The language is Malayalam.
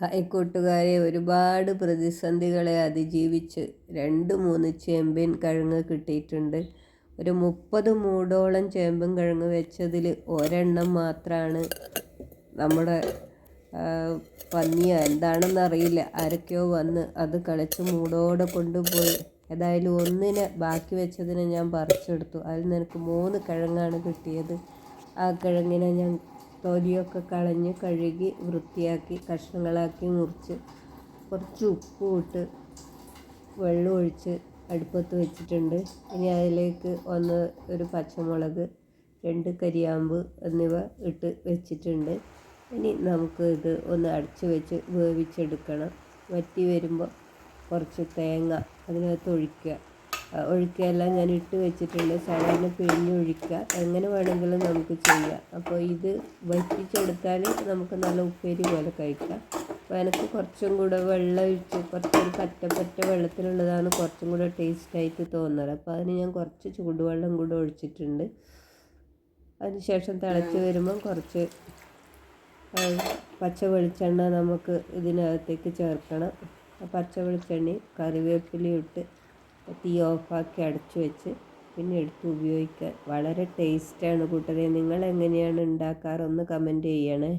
ഹായ് കൂട്ടുകാരെ, ഒരുപാട് പ്രതിസന്ധികളെ അതിജീവിച്ച് 2-3 ചേമ്പിൻ കിഴങ്ങ് കിട്ടിയിട്ടുണ്ട്. ഒരു 30 മൂടോളം ചേമ്പും കിഴങ്ങ് വെച്ചതിൽ ഒരെണ്ണം മാത്രമാണ് നമ്മുടെ പന്നിയോ എന്താണെന്നറിയില്ല, ആരൊക്കെയോ വന്ന് അത് കളിച്ച് മൂടോടെ കൊണ്ടുപോയി. ഏതായാലും ഒന്നിനെ ബാക്കി വെച്ചതിനെ ഞാൻ പറിച്ചെടുത്തു. അതിൽ നിനക്ക് 3 കിഴങ്ങാണ് കിട്ടിയത്. ആ കിഴങ്ങിനെ ഞാൻ തൊലിയൊക്കെ കളഞ്ഞ് കഴുകി വൃത്തിയാക്കി കഷ്ണങ്ങളാക്കി മുറിച്ച് കുറച്ച് ഉപ്പും ഇട്ട് വെള്ളം ഒഴിച്ച് അടുപ്പത്ത് വെച്ചിട്ടുണ്ട്. ഇനി അതിലേക്ക് ഒരു പച്ചമുളക്, 2 കരിയാമ്പ് എന്നിവ ഇട്ട് വെച്ചിട്ടുണ്ട്. ഇനി നമുക്ക് ഇത് ഒന്ന് അടച്ച് വെച്ച് വേവിച്ചെടുക്കണം. വറ്റി വരുമ്പോൾ കുറച്ച് തേങ്ങ അതിനകത്ത് ഒഴിക്കുകയെല്ലാം ഞാൻ ഇട്ട് വെച്ചിട്ടുണ്ട്. സാധാരണ പിഴിഞ്ഞൊഴിക്കുക, എങ്ങനെ വേണമെങ്കിലും നമുക്ക് ചെയ്യാം. അപ്പോൾ ഇത് വറ്റിച്ചെടുത്താൽ നമുക്ക് നല്ല ഉപ്പേരി പോലെ കഴിക്കാം. അപ്പോൾ എനിക്ക് കുറച്ചും കൂടെ വെള്ളം ഒഴിച്ച് കുറച്ചൊരു പറ്റ വെള്ളത്തിലുള്ളതാണ് കുറച്ചും കൂടെ ടേസ്റ്റായിട്ട് തോന്നുന്നത്. അപ്പോൾ അതിന് ഞാൻ കുറച്ച് ചൂടുവെള്ളം കൂടെ ഒഴിച്ചിട്ടുണ്ട്. അതിനുശേഷം തിളച്ച് വരുമ്പം കുറച്ച് പച്ച വെളിച്ചെണ്ണ നമുക്ക് ഇതിനകത്തേക്ക് ചേർക്കണം. പച്ച വെളിച്ചെണ്ണയും കറിവേപ്പിലയും ഇട്ട് തീ ഓഫാക്കി അടച്ചു വെച്ച് പിന്നെ എടുത്ത് ഉപയോഗിക്കാൻ വളരെ ടേസ്റ്റാണ് കൂട്ടരെ. നിങ്ങൾ എങ്ങനെയാണ് ഉണ്ടാക്കാറ്? ഒന്ന് കമൻറ്റ് ചെയ്യണേ.